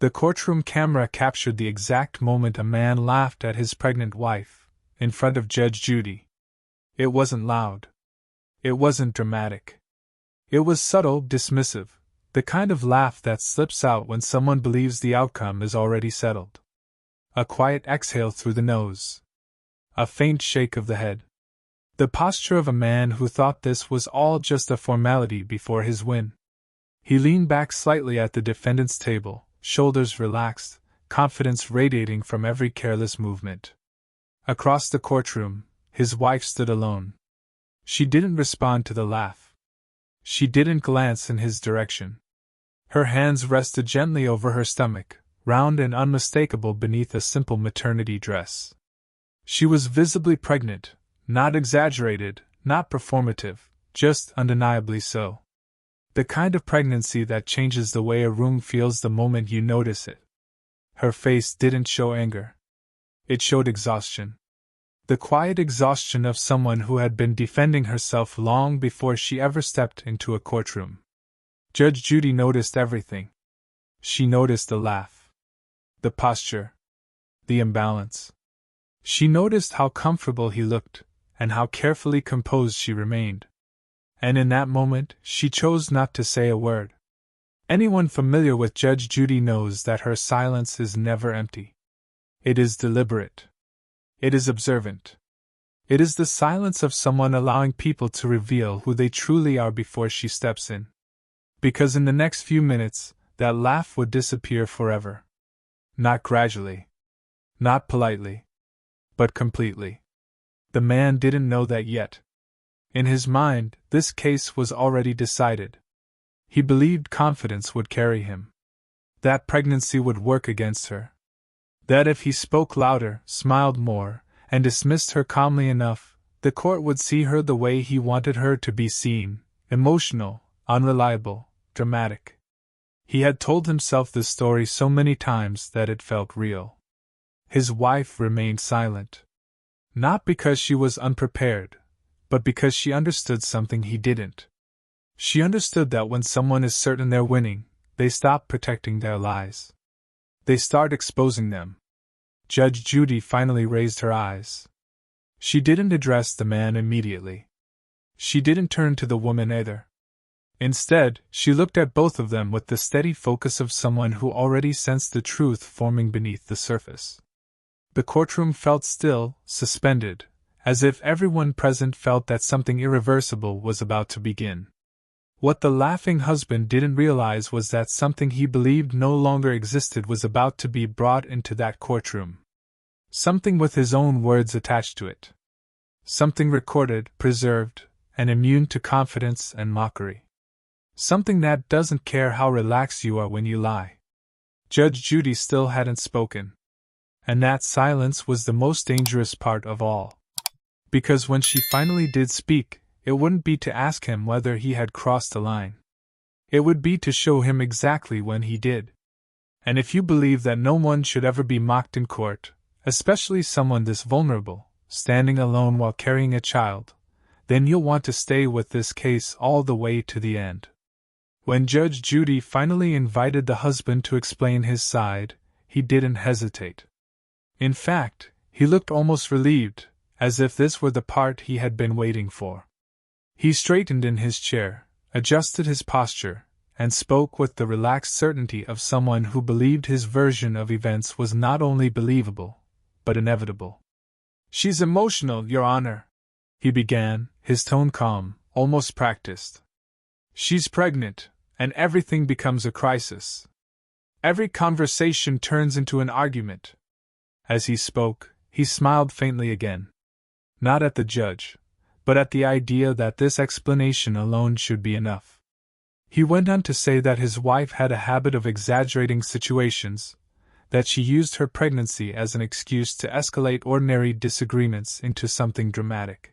The courtroom camera captured the exact moment a man laughed at his pregnant wife, in front of Judge Judy. It wasn't loud. It wasn't dramatic. It was subtle, dismissive, the kind of laugh that slips out when someone believes the outcome is already settled. A quiet exhale through the nose. A faint shake of the head. The posture of a man who thought this was all just a formality before his win. He leaned back slightly at the defendant's table, shoulders relaxed, confidence radiating from every careless movement. Across the courtroom, his wife stood alone. She didn't respond to the laugh. She didn't glance in his direction. Her hands rested gently over her stomach, round and unmistakable beneath a simple maternity dress. She was visibly pregnant, not exaggerated, not performative, just undeniably so. The kind of pregnancy that changes the way a room feels the moment you notice it. Her face didn't show anger. It showed exhaustion. The quiet exhaustion of someone who had been defending herself long before she ever stepped into a courtroom. Judge Judy noticed everything. She noticed the laugh, the posture, the imbalance. She noticed how comfortable he looked, and how carefully composed she remained. And in that moment, she chose not to say a word. Anyone familiar with Judge Judy knows that her silence is never empty. It is deliberate. It is observant. It is the silence of someone allowing people to reveal who they truly are before she steps in. Because in the next few minutes, that laugh would disappear forever. Not gradually. Not politely. But completely. The man didn't know that yet. In his mind, this case was already decided. He believed confidence would carry him. That pregnancy would work against her. That if he spoke louder, smiled more, and dismissed her calmly enough, the court would see her the way he wanted her to be seen, emotional, unreliable, dramatic. He had told himself this story so many times that it felt real. His wife remained silent. Not because she was unprepared, but because she understood something he didn't. She understood that when someone is certain they're winning, they stop protecting their lies. They start exposing them. Judge Judy finally raised her eyes. She didn't address the man immediately. She didn't turn to the woman either. Instead, she looked at both of them with the steady focus of someone who already sensed the truth forming beneath the surface. The courtroom felt still, suspended, as if everyone present felt that something irreversible was about to begin. What the laughing husband didn't realize was that something he believed no longer existed was about to be brought into that courtroom. Something with his own words attached to it. Something recorded, preserved, and immune to confidence and mockery. Something that doesn't care how relaxed you are when you lie. Judge Judy still hadn't spoken. And that silence was the most dangerous part of all. Because when she finally did speak, it wouldn't be to ask him whether he had crossed the line. It would be to show him exactly when he did. And if you believe that no one should ever be mocked in court, especially someone this vulnerable, standing alone while carrying a child, then you'll want to stay with this case all the way to the end. When Judge Judy finally invited the husband to explain his side, he didn't hesitate. In fact, he looked almost relieved, as if this were the part he had been waiting for. He straightened in his chair, adjusted his posture, and spoke with the relaxed certainty of someone who believed his version of events was not only believable, but inevitable. "She's emotional, Your Honor," he began, his tone calm, almost practiced. "She's pregnant, and everything becomes a crisis. Every conversation turns into an argument." As he spoke, he smiled faintly again. Not at the judge, but at the idea that this explanation alone should be enough. He went on to say that his wife had a habit of exaggerating situations, that she used her pregnancy as an excuse to escalate ordinary disagreements into something dramatic.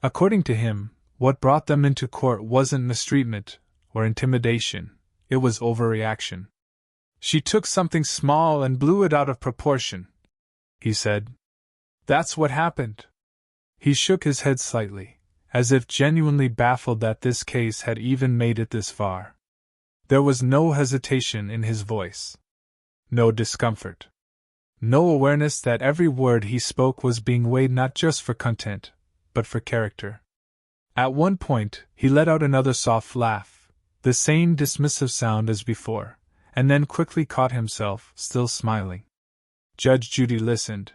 According to him, what brought them into court wasn't mistreatment or intimidation, it was overreaction. "She took something small and blew it out of proportion," he said. "That's what happened." He shook his head slightly, as if genuinely baffled that this case had even made it this far. There was no hesitation in his voice. No discomfort. No awareness that every word he spoke was being weighed not just for content, but for character. At one point, he let out another soft laugh, the same dismissive sound as before, and then quickly caught himself, still smiling. Judge Judy listened.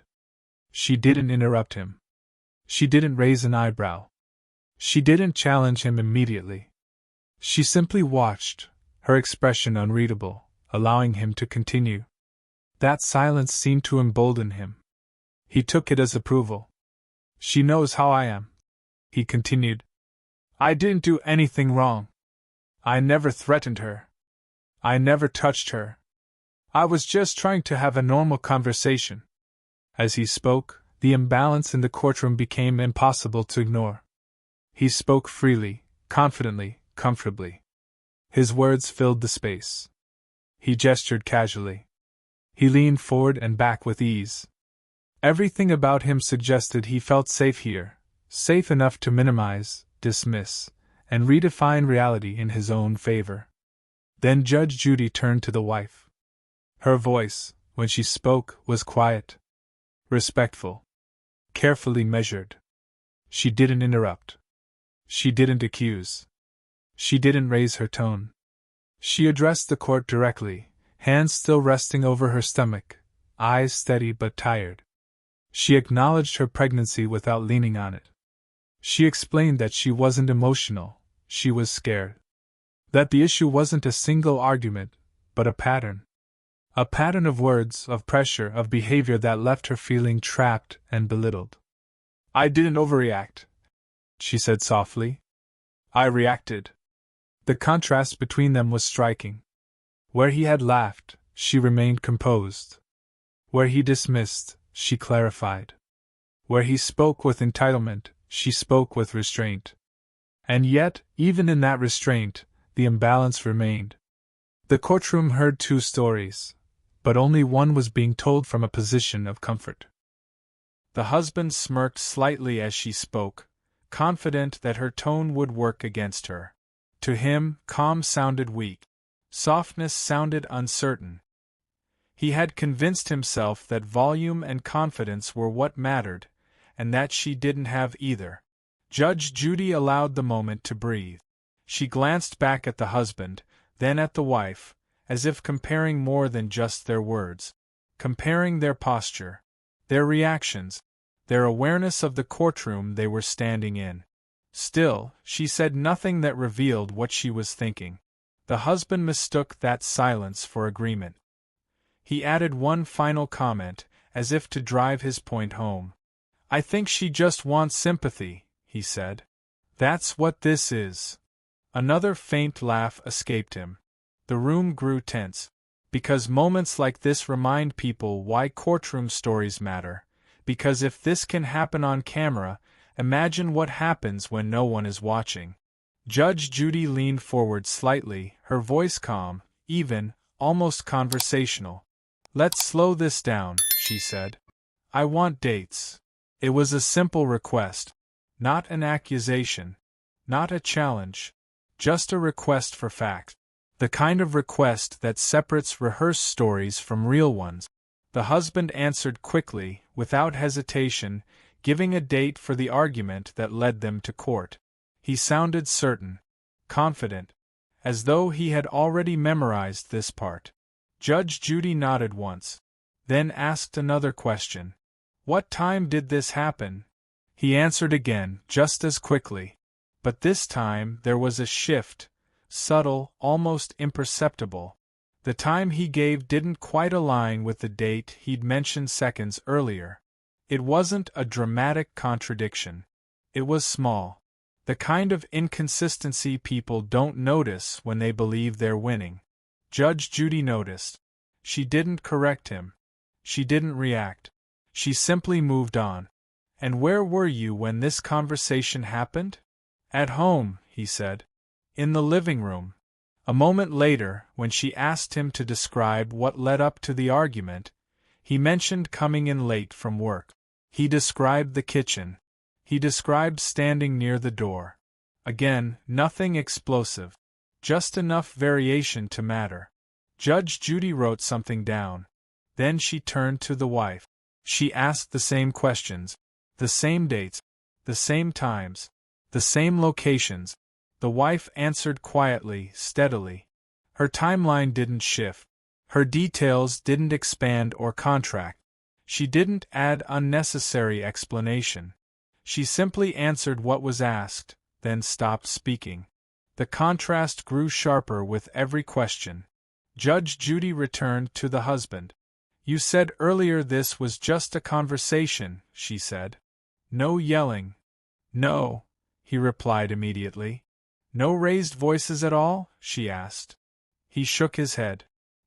She didn't interrupt him. She didn't raise an eyebrow. She didn't challenge him immediately. She simply watched, her expression unreadable, allowing him to continue. That silence seemed to embolden him. He took it as approval. She knows how I am, he continued. I didn't do anything wrong. I never threatened her. I never touched her. I was just trying to have a normal conversation. As he spoke, the imbalance in the courtroom became impossible to ignore. He spoke freely, confidently, comfortably. His words filled the space. He gestured casually. He leaned forward and back with ease. Everything about him suggested he felt safe here, safe enough to minimize, dismiss, and redefine reality in his own favor. Then Judge Judy turned to the wife. Her voice, when she spoke, was quiet, respectful, carefully measured. She didn't interrupt. She didn't accuse. She didn't raise her tone. She addressed the court directly, hands still resting over her stomach, eyes steady but tired. She acknowledged her pregnancy without leaning on it. She explained that she wasn't emotional, she was scared. That the issue wasn't a single argument, but a pattern. A pattern of words, of pressure, of behavior that left her feeling trapped and belittled. I didn't overreact, she said softly. I reacted. The contrast between them was striking. Where he had laughed, she remained composed. Where he dismissed, she clarified. Where he spoke with entitlement, she spoke with restraint. And yet, even in that restraint, the imbalance remained. The courtroom heard two stories, but only one was being told from a position of comfort. The husband smirked slightly as she spoke, confident that her tone would work against her. To him, calm sounded weak. Softness sounded uncertain. He had convinced himself that volume and confidence were what mattered, and that she didn't have either. Judge Judy allowed the moment to breathe. She glanced back at the husband, then at the wife, as if comparing more than just their words. Comparing their posture, their reactions, their awareness of the courtroom they were standing in. Still, she said nothing that revealed what she was thinking. The husband mistook that silence for agreement. He added one final comment, as if to drive his point home. I think she just wants sympathy, he said. That's what this is. Another faint laugh escaped him. The room grew tense. Because moments like this remind people why courtroom stories matter. Because if this can happen on camera, imagine what happens when no one is watching. Judge Judy leaned forward slightly, her voice calm, even, almost conversational. Let's slow this down, she said. I want dates. It was a simple request. Not an accusation. Not a challenge. Just a request for fact. The kind of request that separates rehearsed stories from real ones. The husband answered quickly, without hesitation, giving a date for the argument that led them to court. He sounded certain, confident, as though he had already memorized this part. Judge Judy nodded once, then asked another question. What time did this happen? He answered again, just as quickly. But this time there was a shift, subtle, almost imperceptible. The time he gave didn't quite align with the date he'd mentioned seconds earlier. It wasn't a dramatic contradiction. It was small. The kind of inconsistency people don't notice when they believe they're winning. Judge Judy noticed. She didn't correct him. She didn't react. She simply moved on. And where were you when this conversation happened? At home, he said. In the living room. A moment later, when she asked him to describe what led up to the argument, he mentioned coming in late from work. He described the kitchen. He described standing near the door. Again, nothing explosive. Just enough variation to matter. Judge Judy wrote something down. Then she turned to the wife. She asked the same questions, the same dates, the same times, the same locations. The wife answered quietly, steadily. Her timeline didn't shift. Her details didn't expand or contract. She didn't add unnecessary explanation. She simply answered what was asked, then stopped speaking. The contrast grew sharper with every question. Judge Judy returned to the husband. "You said earlier this was just a conversation," she said. "No yelling." "No," he replied immediately. "No raised voices at all?" she asked. He shook his head.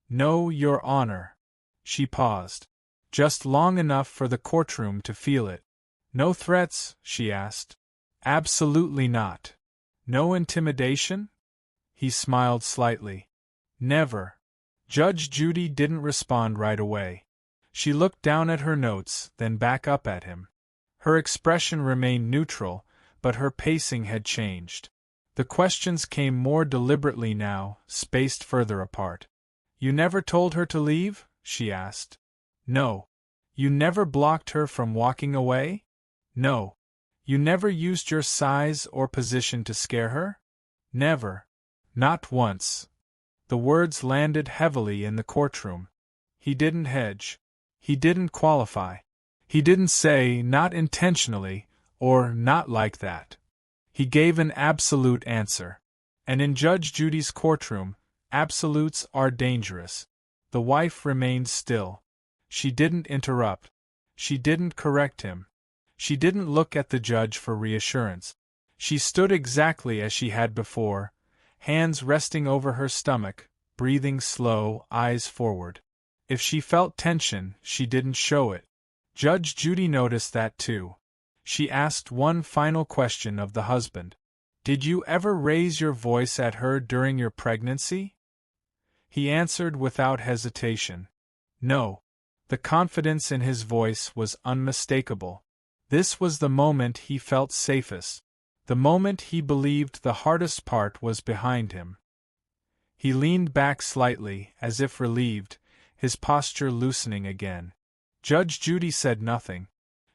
"No, Your Honor." She paused. Just long enough for the courtroom to feel it. "No threats?" she asked. "Absolutely not." "No intimidation?" He smiled slightly. "Never." Judge Judy didn't respond right away. She looked down at her notes, then back up at him. Her expression remained neutral, but her pacing had changed. The questions came more deliberately now, spaced further apart. "You never told her to leave?" she asked. "No." "You never blocked her from walking away?" "No." "You never used your size or position to scare her?" "Never." "Not once." The words landed heavily in the courtroom. He didn't hedge. He didn't qualify. He didn't say, "not intentionally," or "not like that." He gave an absolute answer. And in Judge Judy's courtroom, absolutes are dangerous. The wife remained still. She didn't interrupt. She didn't correct him. She didn't look at the judge for reassurance. She stood exactly as she had before, hands resting over her stomach, breathing slow, eyes forward. If she felt tension, she didn't show it. Judge Judy noticed that too. She asked one final question of the husband. "Did you ever raise your voice at her during your pregnancy?" He answered without hesitation. "No." The confidence in his voice was unmistakable. This was the moment he felt safest. The moment he believed the hardest part was behind him. He leaned back slightly, as if relieved, his posture loosening again. Judge Judy said nothing.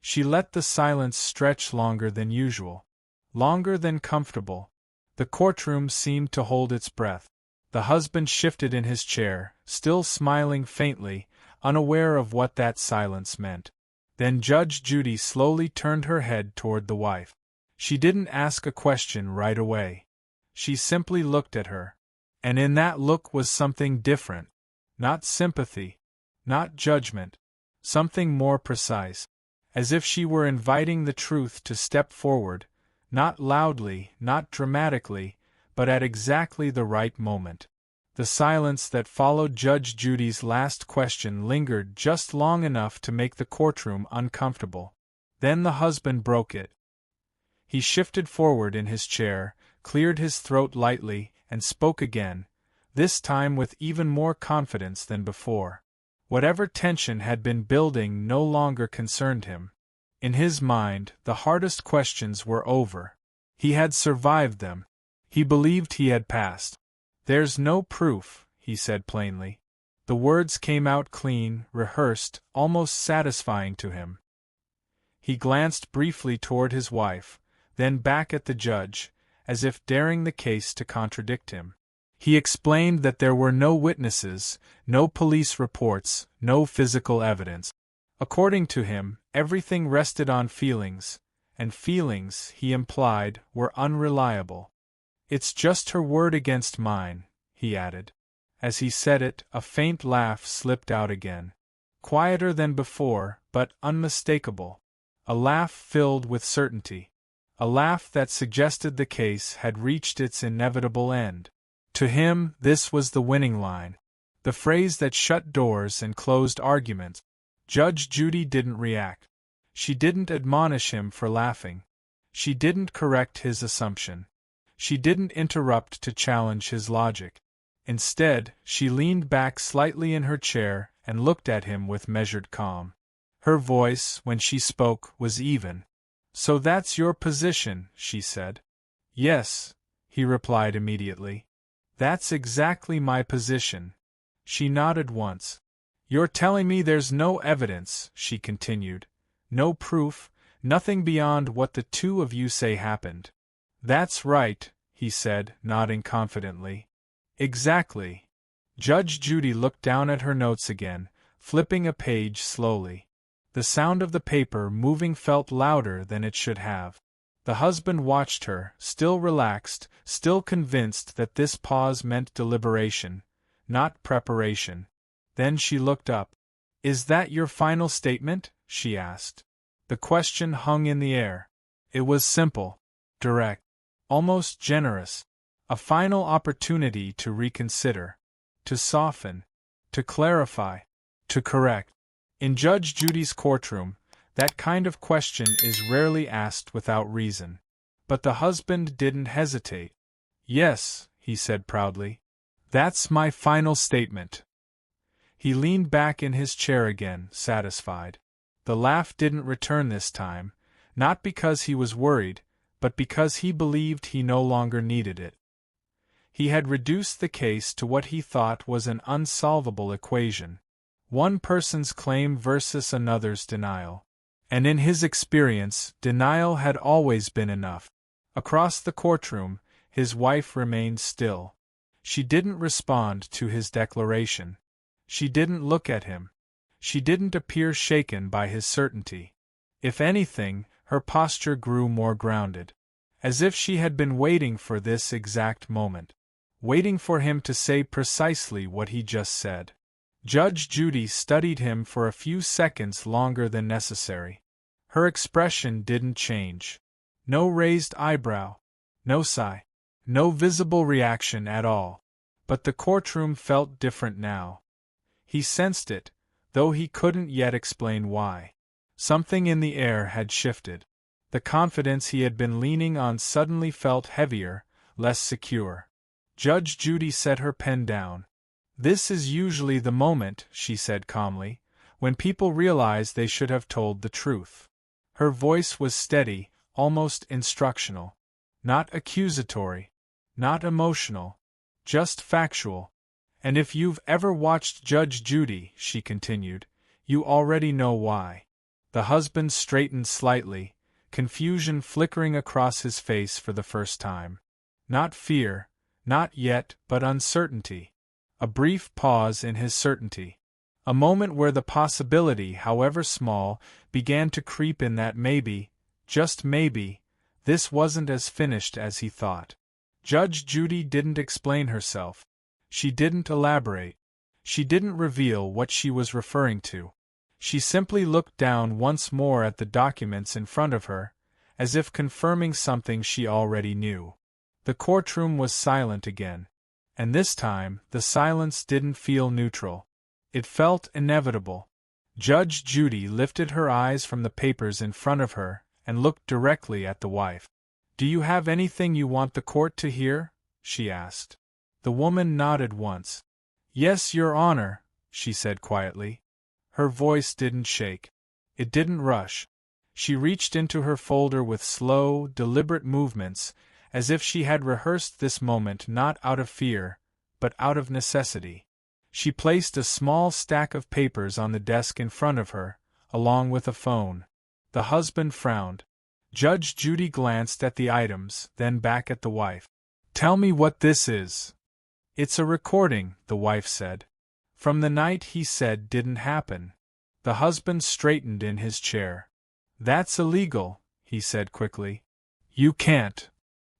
She let the silence stretch longer than usual. Longer than comfortable. The courtroom seemed to hold its breath. The husband shifted in his chair, still smiling faintly, unaware of what that silence meant. Then Judge Judy slowly turned her head toward the wife. She didn't ask a question right away. She simply looked at her. And in that look was something different. Not sympathy. Not judgment. Something more precise. As if she were inviting the truth to step forward, not loudly, not dramatically, but at exactly the right moment. The silence that followed Judge Judy's last question lingered just long enough to make the courtroom uncomfortable. Then the husband broke it. He shifted forward in his chair, cleared his throat lightly, and spoke again, this time with even more confidence than before. Whatever tension had been building no longer concerned him. In his mind, the hardest questions were over. He had survived them. He believed he had passed. "There's no proof," he said plainly. The words came out clean, rehearsed, almost satisfying to him. He glanced briefly toward his wife, then back at the judge, as if daring the case to contradict him. He explained that there were no witnesses, no police reports, no physical evidence. According to him, everything rested on feelings, and feelings, he implied, were unreliable. "It's just her word against mine," he added. As he said it, a faint laugh slipped out again. Quieter than before, but unmistakable. A laugh filled with certainty. A laugh that suggested the case had reached its inevitable end. To him, this was the winning line. The phrase that shut doors and closed arguments. Judge Judy didn't react. She didn't admonish him for laughing. She didn't correct his assumption. She didn't interrupt to challenge his logic. Instead, she leaned back slightly in her chair and looked at him with measured calm. Her voice, when she spoke, was even. "So that's your position," she said. "Yes," he replied immediately. "That's exactly my position." She nodded once. "You're telling me there's no evidence," she continued. "No proof, nothing beyond what the two of you say happened." "That's right," he said, nodding confidently. "Exactly." Judge Judy looked down at her notes again, flipping a page slowly. The sound of the paper moving felt louder than it should have. The husband watched her, still relaxed, still convinced that this pause meant deliberation, not preparation. Then she looked up. "Is that your final statement?" she asked. The question hung in the air. It was simple, direct, almost generous. A final opportunity to reconsider, to soften, to clarify, to correct. In Judge Judy's courtroom, that kind of question is rarely asked without reason. But the husband didn't hesitate. "Yes," he said proudly. "That's my final statement." He leaned back in his chair again, satisfied. The laugh didn't return this time, not because he was worried, but because he believed he no longer needed it. He had reduced the case to what he thought was an unsolvable equation. One person's claim versus another's denial. And in his experience, denial had always been enough. Across the courtroom, his wife remained still. She didn't respond to his declaration. She didn't look at him. She didn't appear shaken by his certainty. If anything, her posture grew more grounded. As if she had been waiting for this exact moment. Waiting for him to say precisely what he just said. Judge Judy studied him for a few seconds longer than necessary. Her expression didn't change. No raised eyebrow. No sigh. No visible reaction at all. But the courtroom felt different now. He sensed it, though he couldn't yet explain why. Something in the air had shifted. The confidence he had been leaning on suddenly felt heavier, less secure. Judge Judy set her pen down. "This is usually the moment," she said calmly, "when people realize they should have told the truth." Her voice was steady, almost instructional. Not accusatory. Not emotional. Just factual. "And if you've ever watched Judge Judy," she continued, "you already know why." The husband straightened slightly, confusion flickering across his face for the first time. Not fear, not yet, but uncertainty. A brief pause in his certainty. A moment where the possibility, however small, began to creep in that maybe, just maybe, this wasn't as finished as he thought. Judge Judy didn't explain herself. She didn't elaborate. She didn't reveal what she was referring to. She simply looked down once more at the documents in front of her, as if confirming something she already knew. The courtroom was silent again. And this time, the silence didn't feel neutral. It felt inevitable. Judge Judy lifted her eyes from the papers in front of her and looked directly at the wife. "Do you have anything you want the court to hear?" she asked. The woman nodded once. "Yes, Your Honor," she said quietly. Her voice didn't shake. It didn't rush. She reached into her folder with slow, deliberate movements, as if she had rehearsed this moment not out of fear, but out of necessity. She placed a small stack of papers on the desk in front of her, along with a phone. The husband frowned. Judge Judy glanced at the items, then back at the wife. "Tell me what this is." "It's a recording," the wife said. "From the night he said didn't happen." The husband straightened in his chair. "That's illegal," he said quickly. "You can't."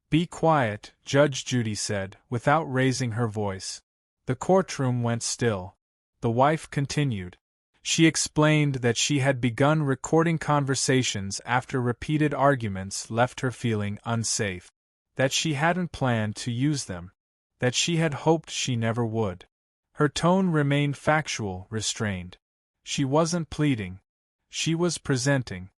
"Be quiet," Judge Judy said, without raising her voice. The courtroom went still. The wife continued. She explained that she had begun recording conversations after repeated arguments left her feeling unsafe. That she hadn't planned to use them. That she had hoped she never would. Her tone remained factual, restrained. She wasn't pleading. She was presenting.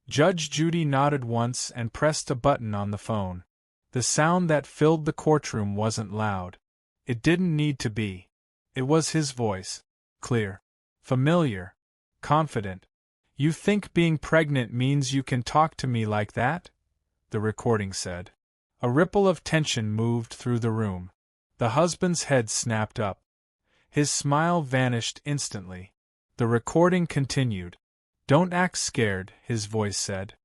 Judge Judy nodded once and pressed a button on the phone. The sound that filled the courtroom wasn't loud. It didn't need to be. It was his voice. Clear. Familiar. Confident. "You think being pregnant means you can talk to me like that?" the recording said. A ripple of tension moved through the room. The husband's head snapped up. His smile vanished instantly. The recording continued. "Don't act scared," his voice said.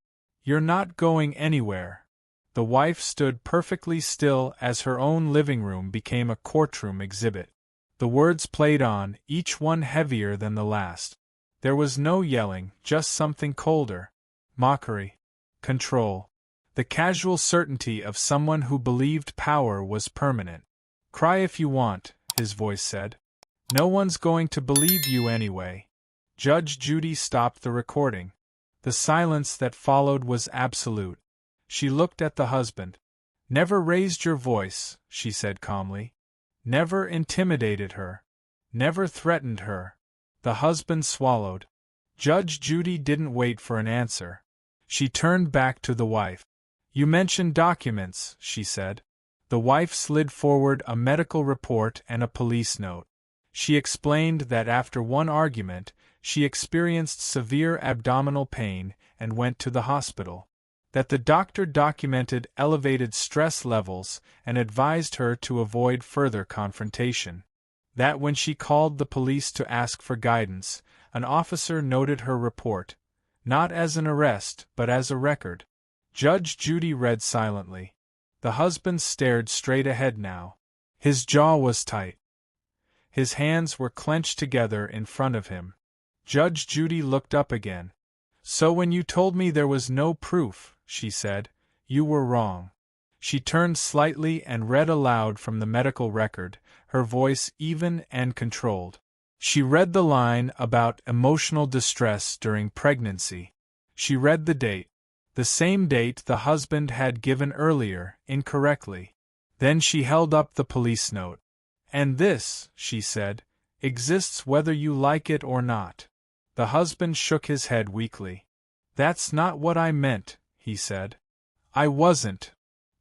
"You're not going anywhere." The wife stood perfectly still as her own living room became a courtroom exhibit. The words played on, each one heavier than the last. There was no yelling, just something colder. Mockery. Control. The casual certainty of someone who believed power was permanent. "Cry if you want," his voice said. "No one's going to believe you anyway." Judge Judy stopped the recording. The silence that followed was absolute. She looked at the husband. "Never raised your voice," she said calmly. "Never intimidated her. Never threatened her." The husband swallowed. Judge Judy didn't wait for an answer. She turned back to the wife. "You mentioned documents," she said. The wife slid forward a medical report and a police note. She explained that after one argument, she experienced severe abdominal pain and went to the hospital. That the doctor documented elevated stress levels and advised her to avoid further confrontation. That when she called the police to ask for guidance, an officer noted her report, not as an arrest but as a record. Judge Judy read silently. The husband stared straight ahead now. His jaw was tight. His hands were clenched together in front of him. Judge Judy looked up again. "So when you told me there was no proof," she said, "you were wrong." She turned slightly and read aloud from the medical record, her voice even and controlled. She read the line about emotional distress during pregnancy. She read the date. The same date the husband had given earlier, incorrectly. Then she held up the police note. "And this," she said, "exists whether you like it or not." The husband shook his head weakly. "That's not what I meant," he said. "I wasn't."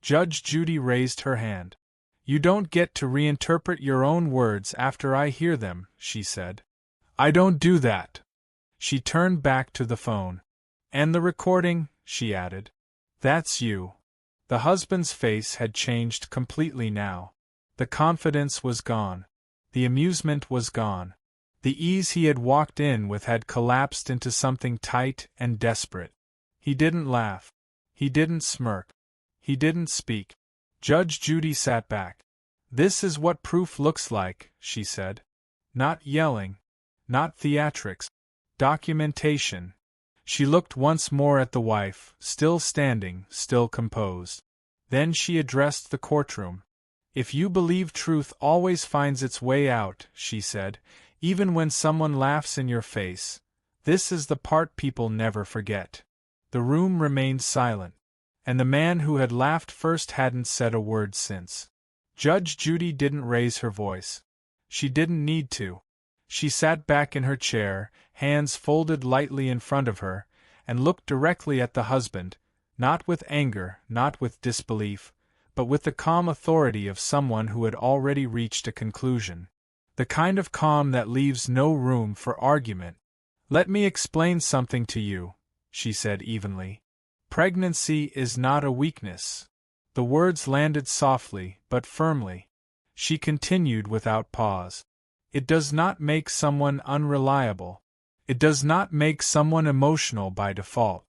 Judge Judy raised her hand. "You don't get to reinterpret your own words after I hear them," she said. "I don't do that." She turned back to the phone. "And the recording," she added. "That's you." The husband's face had changed completely now. The confidence was gone. The amusement was gone. The ease he had walked in with had collapsed into something tight and desperate. He didn't laugh. He didn't smirk. He didn't speak. Judge Judy sat back. "This is what proof looks like," she said. "Not yelling. Not theatrics. Documentation." She looked once more at the wife, still standing, still composed. Then she addressed the courtroom. "If you believe truth always finds its way out," she said, "even when someone laughs in your face, this is the part people never forget." The room remained silent, and the man who had laughed first hadn't said a word since. Judge Judy didn't raise her voice. She didn't need to. She sat back in her chair, hands folded lightly in front of her, and looked directly at the husband, not with anger, not with disbelief, but with the calm authority of someone who had already reached a conclusion. The kind of calm that leaves no room for argument. "Let me explain something to you," she said evenly. "Pregnancy is not a weakness." The words landed softly, but firmly. She continued without pause. "It does not make someone unreliable. It does not make someone emotional by default.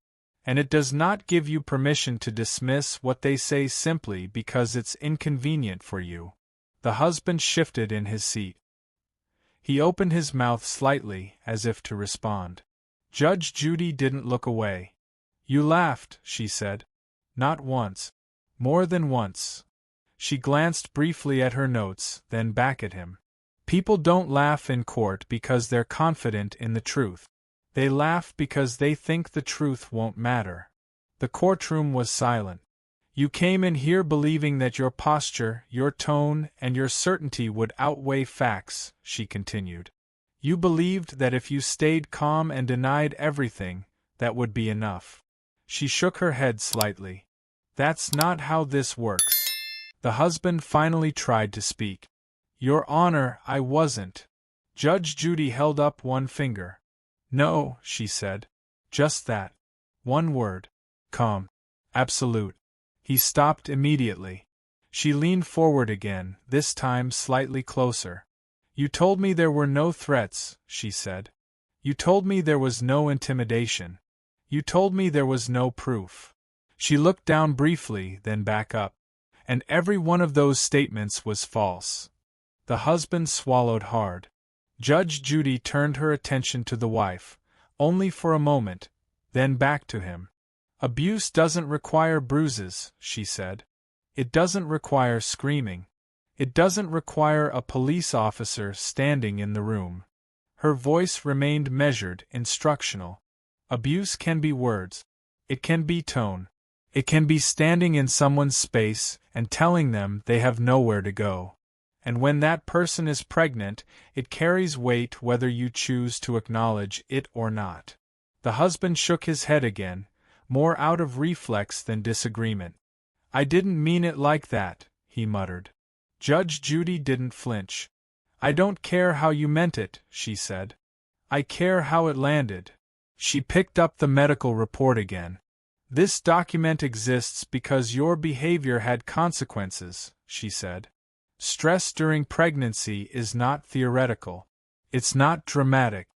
And it does not give you permission to dismiss what they say simply because it's inconvenient for you." The husband shifted in his seat. He opened his mouth slightly, as if to respond. Judge Judy didn't look away. "You laughed," she said. "Not once. More than once." She glanced briefly at her notes, then back at him. "People don't laugh in court because they're confident in the truth. They laugh because they think the truth won't matter." The courtroom was silent. "You came in here believing that your posture, your tone, and your certainty would outweigh facts," she continued. "You believed that if you stayed calm and denied everything, that would be enough." She shook her head slightly. "That's not how this works." The husband finally tried to speak. "Your Honor, I wasn't." Judge Judy held up one finger. "No," she said. "Just that. One word. Calm. Absolute." He stopped immediately. She leaned forward again, this time slightly closer. "You told me there were no threats," she said. You told me there was no intimidation. You told me there was no proof. She looked down briefly, then back up. And every one of those statements was false. The husband swallowed hard. Judge Judy turned her attention to the wife, only for a moment, then back to him. Abuse doesn't require bruises, she said. It doesn't require screaming. It doesn't require a police officer standing in the room. Her voice remained measured, instructional. Abuse can be words. It can be tone. It can be standing in someone's space and telling them they have nowhere to go. And when that person is pregnant, it carries weight whether you choose to acknowledge it or not. The husband shook his head again, more out of reflex than disagreement. I didn't mean it like that, he muttered. Judge Judy didn't flinch. I don't care how you meant it, she said. I care how it landed. She picked up the medical report again. This document exists because your behavior had consequences, she said. Stress during pregnancy is not theoretical. It's not dramatic.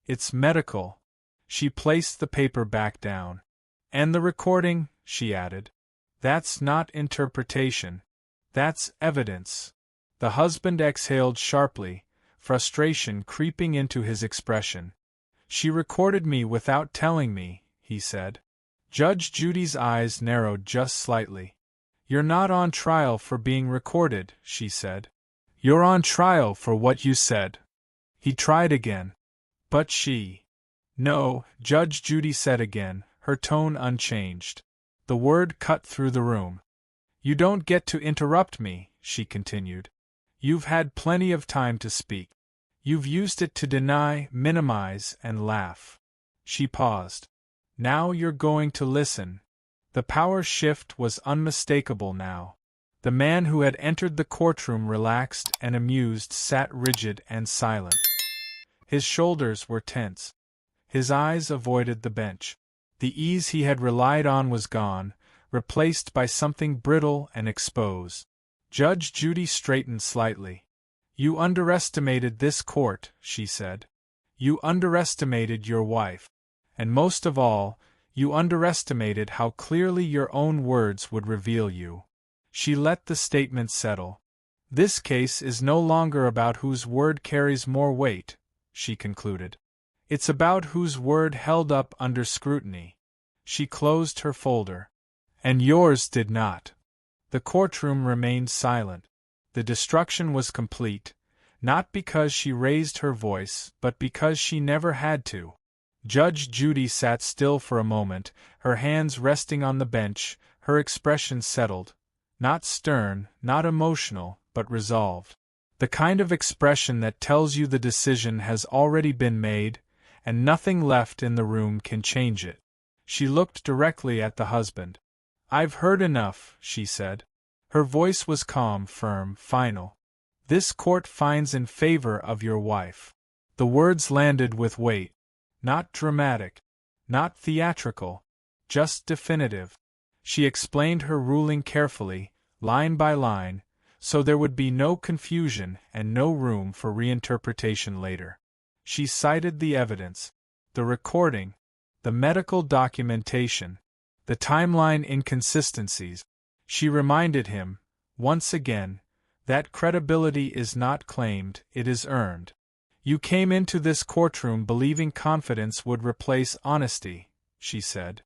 It's medical. She placed the paper back down. And the recording, she added. That's not interpretation. That's evidence. The husband exhaled sharply, frustration creeping into his expression. She recorded me without telling me, he said. Judge Judy's eyes narrowed just slightly. You're not on trial for being recorded, she said. You're on trial for what you said. He tried again. But she. No, Judge Judy said again, her tone unchanged. The word cut through the room. You don't get to interrupt me, she continued. You've had plenty of time to speak. You've used it to deny, minimize, and laugh. She paused. Now you're going to listen. The power shift was unmistakable now. The man who had entered the courtroom relaxed and amused sat rigid and silent. His shoulders were tense. His eyes avoided the bench. The ease he had relied on was gone, replaced by something brittle and exposed. Judge Judy straightened slightly. You underestimated this court, she said. You underestimated your wife. And most of all, you underestimated how clearly your own words would reveal you. She let the statement settle. This case is no longer about whose word carries more weight, she concluded. It's about whose word held up under scrutiny. She closed her folder. And yours did not. The courtroom remained silent. The destruction was complete, not because she raised her voice, but because she never had to. Judge Judy sat still for a moment, her hands resting on the bench, her expression settled. Not stern, not emotional, but resolved. The kind of expression that tells you the decision has already been made, and nothing left in the room can change it. She looked directly at the husband. I've heard enough, she said. Her voice was calm, firm, final. This court finds in favor of your wife. The words landed with weight. Not dramatic, not theatrical, just definitive. She explained her ruling carefully, line by line, so there would be no confusion and no room for reinterpretation later. She cited the evidence, the recording, the medical documentation, the timeline inconsistencies. She reminded him, once again, that credibility is not claimed, it is earned. You came into this courtroom believing confidence would replace honesty, she said.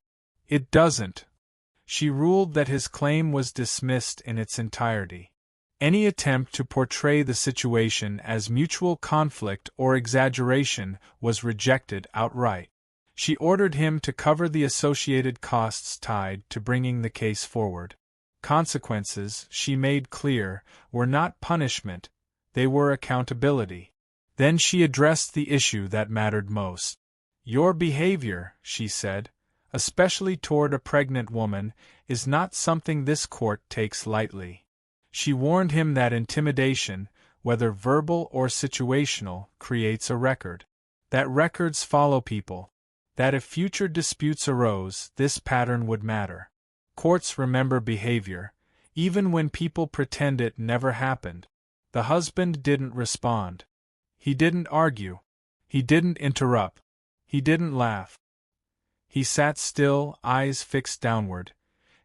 It doesn't. She ruled that his claim was dismissed in its entirety. Any attempt to portray the situation as mutual conflict or exaggeration was rejected outright. She ordered him to cover the associated costs tied to bringing the case forward. Consequences, she made clear, were not punishment, they were accountability. Then she addressed the issue that mattered most. Your behavior, she said, especially toward a pregnant woman, is not something this court takes lightly. She warned him that intimidation, whether verbal or situational, creates a record. That records follow people. That if future disputes arose, this pattern would matter. Courts remember behavior, even when people pretend it never happened. The husband didn't respond. He didn't argue. He didn't interrupt. He didn't laugh. He sat still, eyes fixed downward,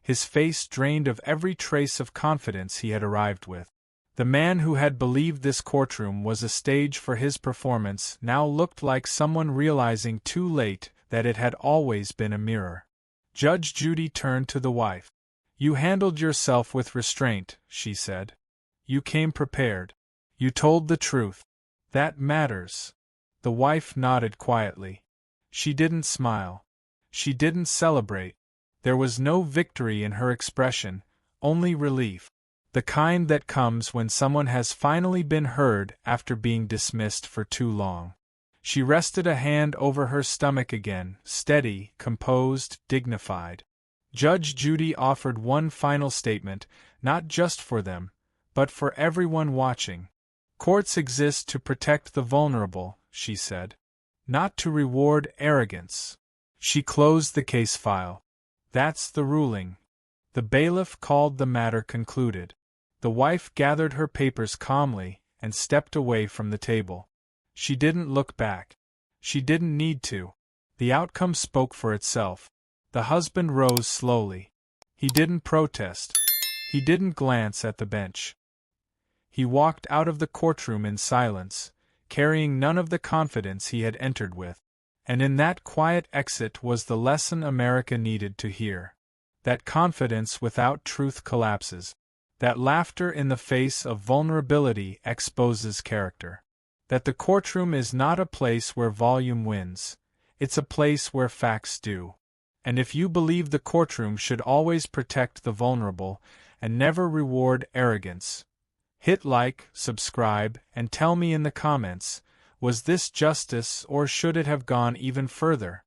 his face drained of every trace of confidence he had arrived with. The man who had believed this courtroom was a stage for his performance now looked like someone realizing too late that it had always been a mirror. Judge Judy turned to the wife. "You handled yourself with restraint," she said. "You came prepared. You told the truth. That matters." The wife nodded quietly. She didn't smile. She didn't celebrate. There was no victory in her expression, only relief. The kind that comes when someone has finally been heard after being dismissed for too long. She rested a hand over her stomach again, steady, composed, dignified. Judge Judy offered one final statement, not just for them, but for everyone watching. "Courts exist to protect the vulnerable," she said. "Not to reward arrogance." She closed the case file. "That's the ruling." The bailiff called the matter concluded. The wife gathered her papers calmly and stepped away from the table. She didn't look back. She didn't need to. The outcome spoke for itself. The husband rose slowly. He didn't protest. He didn't glance at the bench. He walked out of the courtroom in silence, carrying none of the confidence he had entered with. And in that quiet exit was the lesson America needed to hear. That confidence without truth collapses. That laughter in the face of vulnerability exposes character. That the courtroom is not a place where volume wins. It's a place where facts do. And if you believe the courtroom should always protect the vulnerable and never reward arrogance, hit like, subscribe, and tell me in the comments, was this justice or should it have gone even further?